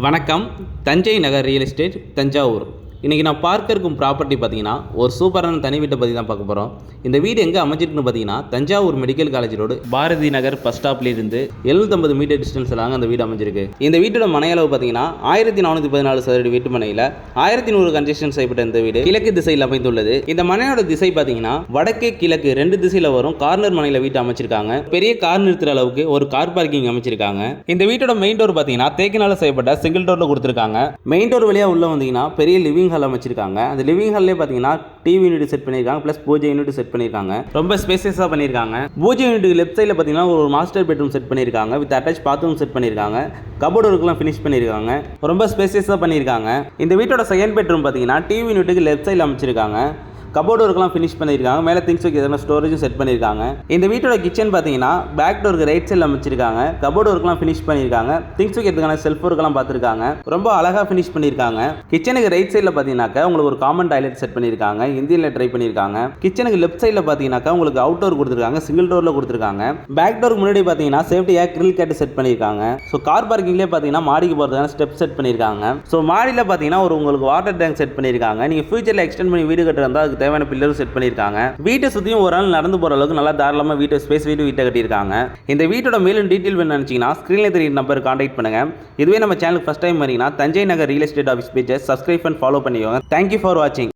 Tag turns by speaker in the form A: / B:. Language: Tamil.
A: வணக்கம். தஞ்சை நகர் ரியல் எஸ்டேட் தஞ்சாவூர். இன்றைக்கி நான் பார்க்க இருக்கும் ப்ராப்பர்ட்டி பார்த்தீங்கன்னா ஒரு சூப்பரான தனி வீட்டை பற்றி தான் பார்க்க போகிறோம். இந்த வீடு எங்கே அமைச்சிருக்குன்னு பார்த்தீங்கன்னா Thanjavur medical college road Bharathi Nagar bus ஸ்டாப்லேருந்து 750 மீட்டர் டிஸ்டன்ஸில் அந்த வீடு அமைஞ்சிருக்கு. இந்த வீட்டோட மனை அளவு பார்த்தீங்கன்னா 1414 சதுர வீட்டு மனையில் 1100 கன்ஸ்ட்ரக்ஷன் செய்யப்பட்ட இந்த வீடு கிழக்கு திசையில் அமைந்துள்ளது. இந்த மனையோட திசை பார்த்தீங்கன்னா வடக்கே கிழக்கு 2 திசையில் வரும் கார்னர் மனையில் வீட்டை அமைச்சிருக்காங்க. பெரிய கார் நிறுத்துற அளவுக்கு ஒரு கார் பார்க்கிங் அமைச்சிருக்காங்க. இந்த வீட்டோட மெயின் டோர் பார்த்தீங்கன்னா தேக்கினால செய்யப்பட்ட சிங்கிள் டோரில் கொடுத்துருக்காங்க. மெயின் டோர் வழியாக உள்ள வந்தீங்கன்னா பெரிய லிவிங் ஹால் அமைச்சிருக்காங்க. அந்த லிவிங் ஹால்லே பார்த்தீங்கன்னா டிவி யூனிட் செட் பண்ணியிருக்காங்க, ப்ளஸ் பூஜை யூனிட் செட் பண்ணியிருக்காங்க. ரொம்ப ஸ்பேசியஸாக பண்ணியிருக்காங்க. பூஜை யூனிட்டுக்கு லெஃப்ட் சைடில் பார்த்தீங்கன்னா ஒரு மாஸ்டர் பெட்ரூம் செட் பண்ணியிருக்காங்க. வித் அட்டாச் பாத்ரூம் செட் பண்ணியிருக்காங்க. கபோர்டு ஒர்க்லாம் ஃபினிஷ் பண்ணியிருக்காங்க. ரொம்ப ஸ்பேசியஸாக பண்ணியிருக்காங்க. இந்த வீட்டோட செகண்ட் பெட்ரூம் பார்த்தீங்கன்னா டிவி யூனிட்டுக்கு லெஃப்ட் சைடில் அமைச்சிருக்காங்க. கபோர்டு ஒர்க்லாம் ஃபினிஷ் பண்ணியிருக்காங்க. மேலே திங்ஸ் வைக்க எதனா ஸ்டோரேஜும் செட் பண்ணியிருக்காங்க. இந்த வீட்டோட கிச்சன் பார்த்தீங்கன்னா பேக் டோருக்கு ரைட் சைடில் அமைச்சிருக்காங்க. கபோர்டு ஒர்க்லாம் ஃபினிஷ் பண்ணியிருக்காங்க. திங்ஸ் வைக்கிறதுக்கான செல்ஃப் ஒர்க்லாம் பார்த்துருக்காங்க. ரொம்ப அழகாக ஃபினிஷ் பண்ணியிருக்காங்க. கிச்சனுக்கு ரைட் சைடில் பார்த்தீங்கன்னாக்கா உங்களுக்கு ஒரு காமன் டாய்லெட் செட் பண்ணியிருக்காங்க. இந்தியனில் ட்ரை பண்ணியிருக்காங்க. கிச்சனுக்கு லெஃப்ட் சைடில் பார்த்தீங்கன்னாக்கா உங்களுக்கு அவுட் டோர் கொடுத்துருக்காங்க. சிங்கிள் டோரில் கொடுத்துருக்காங்க. பேக் டோருக்கு முன்னாடி பார்த்தீங்கன்னா சேஃப்டியாக கிரில் கேட்டு செட் பண்ணியிருக்காங்க. ஸோ கார் பார்க்கிங்லேயே பார்த்தீங்கன்னா மாடிக்கு போகிறதுக்கான ஸ்டெப் செட் பண்ணியிருக்காங்க. ஸோ மாடியில் பார்த்தீங்கன்னா ஒரு உங்களுக்கு வாட்டர் டேங்க் செட் பண்ணியிருக்காங்க. நீங்கள் ஃபியூச்சரில் எக்ஸ்டெண்ட் பண்ணி வீடு கட்டுறதா அதுக்கு தேவையான பில்லரும் செட் பண்ணியிருக்காங்க. வீட்டை சுற்றியும் ஒரு நாள் நடந்து போகிற அளவுக்கு நல்லா தாராளமாக வீட்டை ஸ்பேஸ் வீட்டை கட்டியிருக்காங்க. இந்த வீட்டோட மேலும் டீட்டெயில் வேணும்னு நினச்சிங்கன்னா ஸ்க்ரீனில் தெரியும் நம்பர் கான்டாக்ட் பண்ணுங்க. இதுவே நம்ம சேனலுக்கு ஃபஸ்ட் டைம் வரீங்கன்னா தஞ்சை நகர் ரியல் எஸ்டேட் ஆஃபீஸ் பேஜை சப்ஸ்கிரைப் அண்ட் ஃபாலோ பண்ணிக்கோங்க. தேங்க்யூ ஃபார் வாட்சிங்.